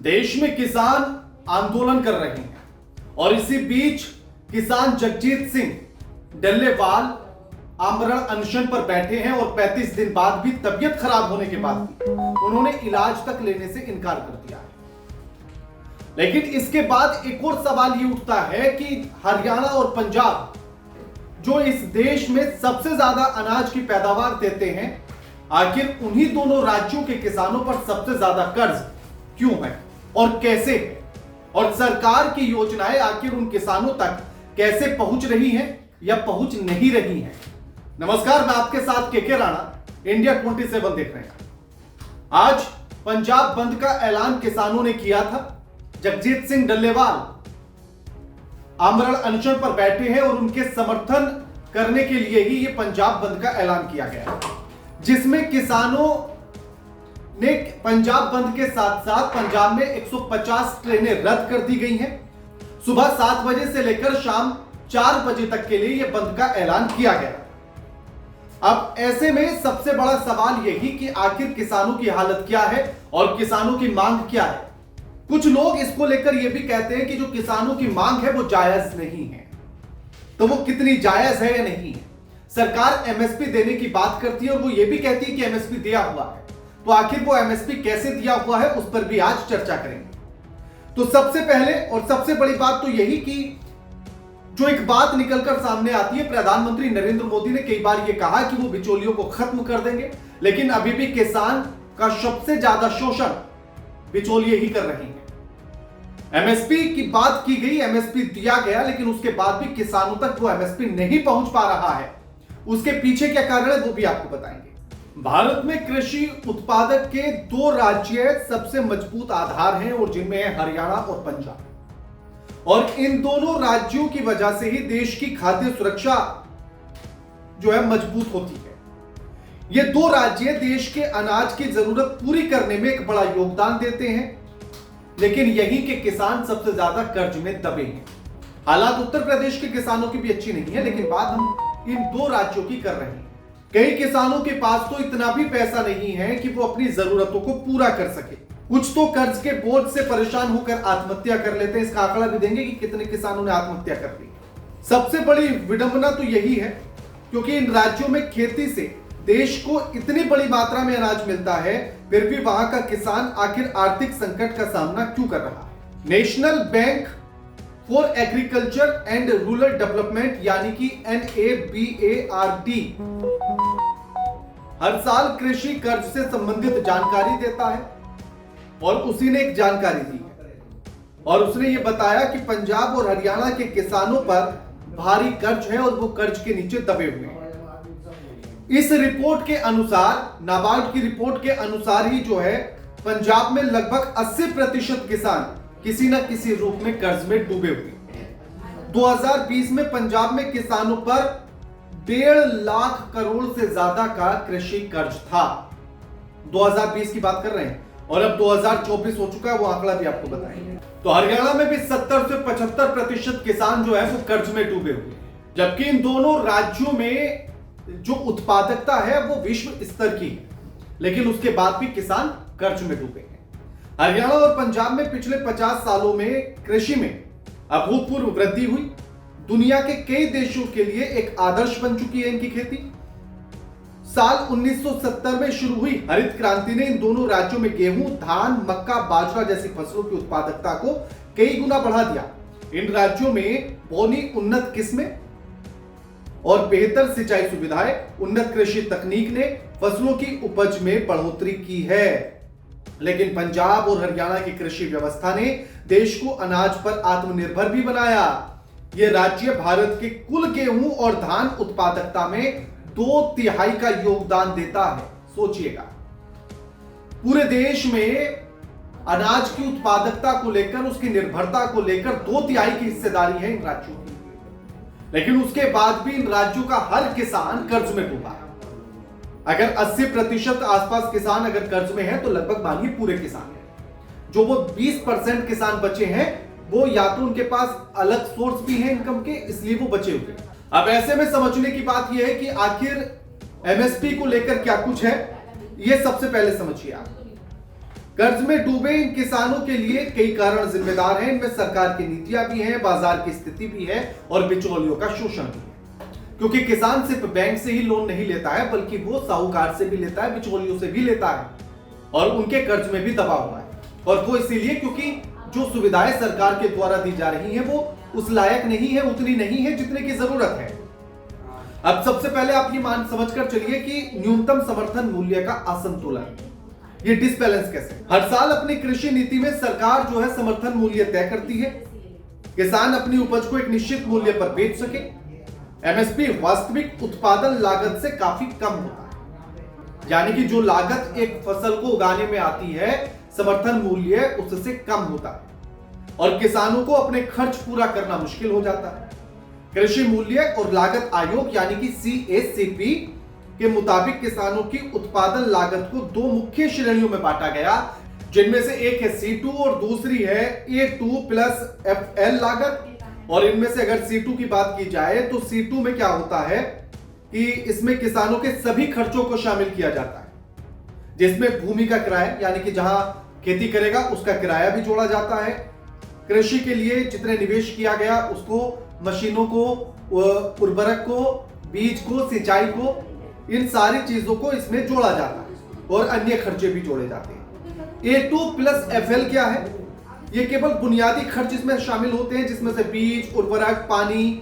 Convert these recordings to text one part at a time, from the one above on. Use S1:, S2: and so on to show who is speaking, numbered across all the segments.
S1: देश में किसान आंदोलन कर रहे हैं और इसी बीच किसान जगजीत सिंह डल्लेवाल आमरण अनशन पर बैठे हैं और 35 दिन बाद भी तबीयत खराब होने के बाद भी उन्होंने इलाज तक लेने से इनकार कर दिया है। लेकिन इसके बाद एक और सवाल ये उठता है कि हरियाणा और पंजाब जो इस देश में सबसे ज्यादा अनाज की पैदावार देते हैं, आखिर उन्हीं दोनों राज्यों के किसानों पर सबसे ज्यादा कर्ज क्यों है और कैसे है, और सरकार की योजनाएं आखिर उन किसानों तक कैसे पहुंच रही हैं या पहुंच नहीं रही हैं। नमस्कार, मैं आपके साथ के राणा, इंडिया 27 देख रहे हैं। आज पंजाब बंद का ऐलान किसानों ने किया था। जगजीत सिंह डल्लेवाल आमरण अनशन पर बैठे हैं और उनके समर्थन करने के लिए ही ये पंजाब बंद का ऐलान किया गया, जिसमें किसानों ने पंजाब बंद के साथ साथ पंजाब में 150 ट्रेनें रद्द कर दी गई हैं। सुबह 7 बजे से लेकर शाम 4 बजे तक के लिए यह बंद का ऐलान किया गया। अब ऐसे में सबसे बड़ा सवाल यही कि आखिर किसानों की हालत क्या है और किसानों की मांग क्या है। कुछ लोग इसको लेकर यह भी कहते हैं कि जो किसानों की मांग है वो जायज नहीं है। तो वो कितनी जायज है या नहीं है? सरकार एमएसपी देने की बात करती है और वो ये भी कहती है कि एमएसपी दिया हुआ है, तो आखिर वो एमएसपी कैसे दिया हुआ है उस पर भी आज चर्चा करेंगे। तो सबसे पहले और सबसे बड़ी बात तो यही कि जो एक बात निकलकर सामने आती है, प्रधानमंत्री नरेंद्र मोदी ने कई बार यह कहा कि वो बिचौलियों को खत्म कर देंगे, लेकिन अभी भी किसान का सबसे ज्यादा शोषण बिचौलिए ही कर रही हैं। एमएसपी की बात की गई, एमएसपी दिया गया, लेकिन उसके बाद भी किसानों तक वो एमएसपी नहीं पहुंच पा रहा है। उसके पीछे क्या कारण है वो भी आपको बताएंगे। भारत में कृषि उत्पादक के 2 राज्य सबसे मजबूत आधार हैं और जिनमें है हरियाणा और पंजाब, और इन दोनों राज्यों की वजह से ही देश की खाद्य सुरक्षा जो है मजबूत होती है। ये 2 राज्य देश के अनाज की जरूरत पूरी करने में एक बड़ा योगदान देते हैं, लेकिन यहीं के किसान सबसे ज्यादा कर्ज में दबे हैं। हालात उत्तर प्रदेश के किसानों की भी अच्छी नहीं है, लेकिन बात हम इन 2 राज्यों की कर रहे हैं। कई किसानों के पास तो इतना भी पैसा नहीं है कि वो अपनी जरूरतों को पूरा कर सके। कुछ तो कर्ज के बोझ से परेशान होकर आत्महत्या कर लेते हैं। इसका आंकड़ा भी देंगे कि कितने किसानों ने आत्महत्या कर ली। सबसे बड़ी विडंबना तो यही है क्योंकि इन राज्यों में खेती से देश को इतनी बड़ी मात्रा में अनाज मिलता है, फिर भी वहां का किसान आखिर आर्थिक संकट का सामना क्यों कर रहा है। National bank for agriculture and rural development यानी कि NABARD हर साल कृषि कर्ज से संबंधित जानकारी देता है और उसी ने एक जानकारी दी है और उसने ये बताया कि पंजाब और हरियाणा के किसानों पर भारी कर्ज है और वो कर्ज के नीचे दबे हुए हैं। इस रिपोर्ट के अनुसार, नाबार्ड की रिपोर्ट के अनुसार ही जो है पंजाब में लगभग 80% किसान किसी न किसी रूप में कर्ज में डूबे हुए हैं। 2020 में पंजाब में किसानों पर 1.5 लाख करोड़ से ज्यादा का कृषि कर्ज था। 2020 की बात कर रहे हैं और अब 2024 हो चुका है, वो आंकड़ा भी आपको बताएंगे। तो हरियाणा में भी 70 से 75% किसान जो है वो कर्ज में डूबे हुए हैं, जबकि इन दोनों राज्यों में जो उत्पादकता है वो विश्व स्तर की है, लेकिन उसके बाद भी किसान कर्ज में डूबे हैं। हरियाणा और पंजाब में पिछले 50 सालों में कृषि में अभूतपूर्व वृद्धि हुई। दुनिया के कई देशों के लिए एक आदर्श बन चुकी है इनकी खेती। साल 1970 में शुरू हुई हरित क्रांति ने इन दोनों राज्यों में गेहूं, धान, मक्का, बाजरा जैसी फसलों की उत्पादकता को कई गुना बढ़ा दिया। इन राज्यों में बोनी उन्नत किस्में और बेहतर सिंचाई सुविधाएं, उन्नत कृषि तकनीक ने फसलों की उपज में बढ़ोतरी की है। लेकिन पंजाब और हरियाणा की कृषि व्यवस्था ने देश को अनाज पर आत्मनिर्भर भी बनाया। यह राज्य भारत के कुल गेहूं और धान उत्पादकता में 2/3 का योगदान देता है। सोचिएगा, पूरे देश में अनाज की उत्पादकता को लेकर, उसकी निर्भरता को लेकर 2/3 की हिस्सेदारी है इन राज्यों की, लेकिन उसके बाद भी इन राज्यों का हर किसान कर्ज में डूबा है। अगर 80% आसपास किसान अगर कर्ज में है तो लगभग मानिए पूरे किसान हैं। जो वो 20% किसान बचे हैं वो या तो उनके पास अलग सोर्स भी है इनकम के, इसलिए वो बचे हुए। अब ऐसे में समझने की बात यह है कि आखिर एमएसपी को लेकर क्या कुछ है, यह सबसे पहले समझिए आप। कर्ज में डूबे इन किसानों के लिए कई कारण जिम्मेदार हैं। इनमें सरकार की नीतियां भी हैं, बाजार की स्थिति भी है और बिचौलियों का शोषण भी है। क्योंकि किसान सिर्फ बैंक से ही लोन नहीं लेता है, बल्कि वो साहूकार से भी लेता है, बिचौलियों से भी लेता है और उनके कर्ज में भी दबा हुआ है। और वो इसीलिए क्योंकि जो सुविधाएं सरकार के द्वारा दी जा रही हैं वो उस लायक नहीं है, उतनी नहीं है जितने की जरूरत है। अब सबसे पहले आप ये मान समझकर चलिए कि न्यूनतम समर्थन मूल्य का असंतुलन, ये डिसबैलेंस कैसे? हर साल अपनी कृषि नीति में सरकार जो है समर्थन मूल्य तय करती है, किसान अपनी उपज को एक निश्चित मूल्य पर बेच सके। एमएसपी वास्तविक उत्पादन लागत से काफी कम होता है, यानी कि जो लागत एक फसल को उगाने में आती है, समर्थन मूल्य उससे कम होता है और किसानों को अपने खर्च पूरा करना मुश्किल हो जाता है। कृषि मूल्य और लागत आयोग यानी कि CACP के मुताबिक किसानों की उत्पादन लागत को दो मुख्य श्रेणियों में बांटा गया, जिनमें से एक है C2 और दूसरी है A2+FL लागत। और इनमें से अगर C2 की बात की जाए तो C2 में क्या होता है कि इसमें किसानों के सभी खर्चों को शामिल किया जाता है, जिसमें भूमि का किराया यानी कि जहां खेती करेगा उसका किराया भी जोड़ा जाता है, कृषि के लिए जितने निवेश किया गया उसको, मशीनों को, उर्वरक को, बीज को, सिंचाई को, इन सारी चीजों को इसमें जोड़ा जाता है और अन्य खर्चे भी जोड़े जाते हैं। A2+FL क्या है? ये केवल बुनियादी खर्च इसमें शामिल होते हैं, जिसमें से बीज, उर्वरक, पानी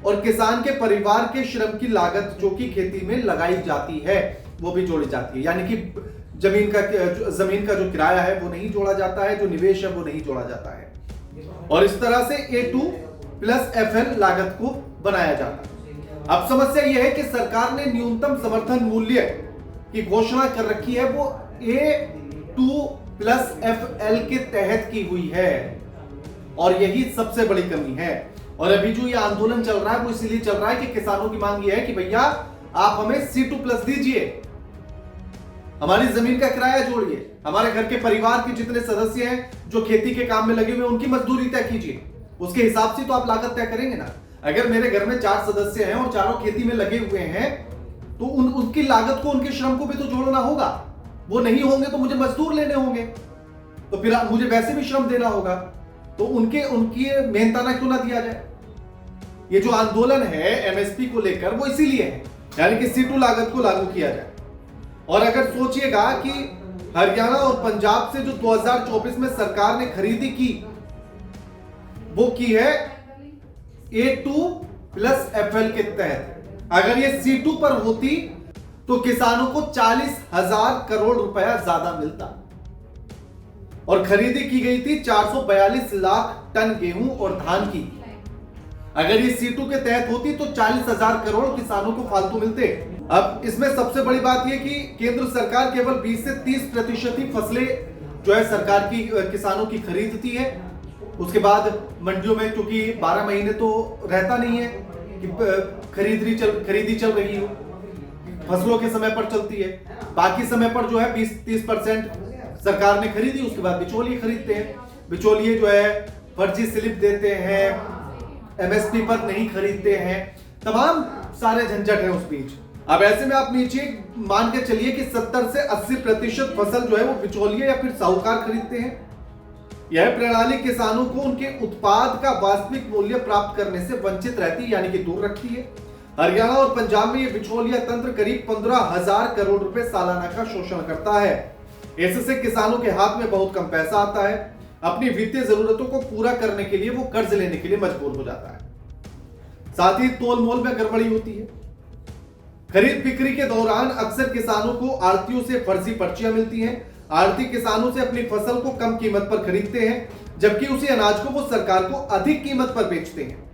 S1: और किसान के परिवार के श्रम की लागत जो कि खेती में लगाई जाती है वो भी जोड़ी जाती है, यानी कि जमीन का जो किराया है वो नहीं जोड़ा जाता है, जो निवेश है वो नहीं जोड़ा जाता है। और इस तरह से A2+FL लागत को बनाया जाता है। अब समस्या यह है कि सरकार ने न्यूनतम समर्थन मूल्य की घोषणा कर रखी है, वो A2+FL के तहत की हुई है और यही सबसे बड़ी कमी है। और अभी जो ये आंदोलन चल रहा है वो इसलिए चल रहा है कि किसानों की मांग ये है कि भैया आप हमें C2+ दीजिए, हमारी जमीन का किराया जोड़िए, हमारे घर के परिवार के जितने सदस्य हैं जो खेती के काम में लगे हुए उनकी मजदूरी तय कीजिए, उसके हिसाब से तो आप लागत तय करेंगे ना। अगर मेरे घर में 4 सदस्य हैं और चारों खेती में लगे हुए हैं तो उनकी लागत को, उनके श्रम को भी तो जोड़ना होगा। वो नहीं होंगे तो मुझे मजदूर लेने होंगे, तो फिर मुझे वैसे भी श्रम देना होगा, तो उनकी मेहनताना क्यों ना दिया जाए। ये जो आंदोलन है एमएसपी को लेकर वो इसीलिए है, यानी कि C2 लागत को लागू किया जाए। और अगर सोचिएगा कि हरियाणा और पंजाब से जो 2024 में सरकार ने खरीदी की वो की है A2+FL के तहत। अगर ये C2 पर होती तो किसानों को 40,000 करोड़ रुपया ज्यादा मिलता और खरीदी की गई थी 442 लाख टन गेहूं और धान की। अगर ये C2 के तहत होती तो 40,000 करोड़ किसानों को फालतू मिलते। अब इसमें सबसे बड़ी बात यह कि केंद्र सरकार केवल 20 से 30% ही फसलें जो है सरकार की किसानों की खरीदती है। उसके बाद मंडियों में क्योंकि 12 महीने तो रहता नहीं है कि खरीदी चल रही हो, फसलों के समय पर चलती है, बाकी समय पर जो है 20-30% सरकार ने खरीदी, उसके बाद बिचौलिए खरीदते हैं। बिचौलिए जो है फर्जी स्लिप देते हैं, एमएसपी पर नहीं खरीदते हैं, तमाम सारे झंझट है उस बीच। अब ऐसे में आप नीचे मान के चलिए कि 70 से 80% फसल जो है वो बिचौलिए या फिर साहूकार खरीदते हैं। यह प्रणाली किसानों को उनके उत्पाद का वास्तविक मूल्य प्राप्त करने से वंचित रहती है, यानी कि दूर रखती है। हरियाणा और पंजाब में यह बिचौलिया तंत्र करीब 15,000 करोड़ रुपए सालाना का शोषण करता है। इससे किसानों के हाथ में बहुत कम पैसा आता है, अपनी वित्तीय जरूरतों को पूरा करने के लिए वो कर्ज लेने के लिए मजबूर हो जाता है। साथ ही तोल मोल में गड़बड़ी होती है। खरीद बिक्री के दौरान अक्सर किसानों को आड़तियों से फर्जी पर्चियां मिलती हैं। आड़ती किसानों से अपनी फसल को कम कीमत पर खरीदते हैं, जबकि उसी अनाज को वो सरकार को अधिक कीमत पर बेचते हैं।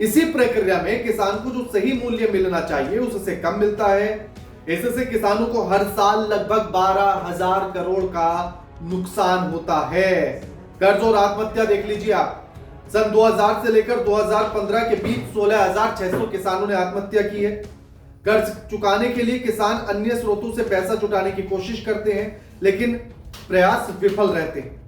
S1: इसी प्रक्रिया में किसान को जो सही मूल्य मिलना चाहिए उससे कम मिलता है। इससे किसानों को हर साल लगभग 12,000 करोड़ का नुकसान होता है। कर्ज और आत्महत्या देख लीजिए आप, सन 2000 से लेकर 2015 के बीच 16,600 किसानों ने आत्महत्या की है। कर्ज चुकाने के लिए किसान अन्य स्रोतों से पैसा जुटाने की कोशिश करते हैं, लेकिन प्रयास विफल रहते हैं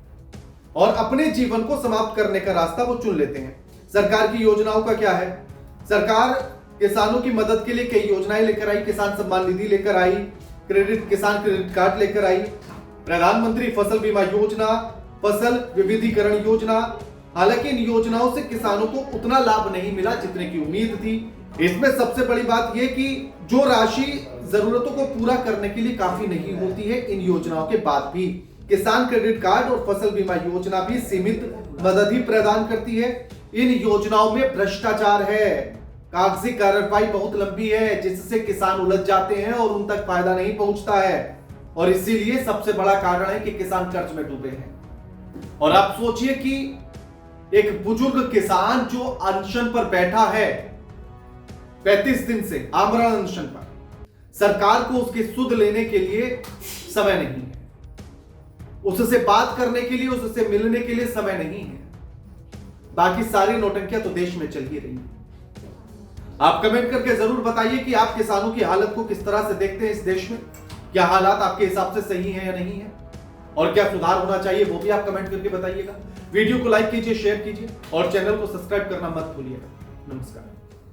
S1: और अपने जीवन को समाप्त करने का रास्ता वो चुन लेते हैं। सरकार की योजनाओं का क्या है? सरकार किसानों की मदद के लिए कई योजनाएं लेकर आई, किसान सम्मान निधि लेकर आई, किसान क्रेडिट कार्ड लेकर आई, प्रधानमंत्री फसल बीमा योजना, फसल विविधीकरण योजना, हालांकि इन योजनाओं से किसानों को उतना लाभ नहीं मिला जितने की उम्मीद थी। इसमें सबसे बड़ी बात यह कि जो राशि जरूरतों को पूरा करने के लिए काफी नहीं होती है, इन योजनाओं के बाद भी किसान क्रेडिट कार्ड और फसल बीमा योजना भी सीमित मदद ही प्रदान करती है। इन योजनाओं में भ्रष्टाचार है, कागजी कार्रवाई बहुत लंबी है, जिससे किसान उलझ जाते हैं और उन तक फायदा नहीं पहुंचता है, और इसीलिए सबसे बड़ा कारण है कि किसान कर्ज में डूबे हैं। और आप सोचिए कि एक बुजुर्ग किसान जो अनशन पर बैठा है 35 दिन से आमरण अनशन पर, सरकार को उसकी सुध लेने के लिए समय नहीं है, उससे बात करने के लिए, उससे मिलने के लिए समय नहीं है। बाकी सारी नौटंकियां तो देश में चल ही रही है। आप कमेंट करके जरूर बताइए कि आप किसानों की हालत को किस तरह से देखते हैं इस देश में। क्या हालात आपके हिसाब से सही है या नहीं है, और क्या सुधार होना चाहिए, वो भी आप कमेंट करके बताइएगा। वीडियो को लाइक कीजिए, शेयर कीजिए और चैनल को सब्सक्राइब करना मत भूलिएगा। नमस्कार।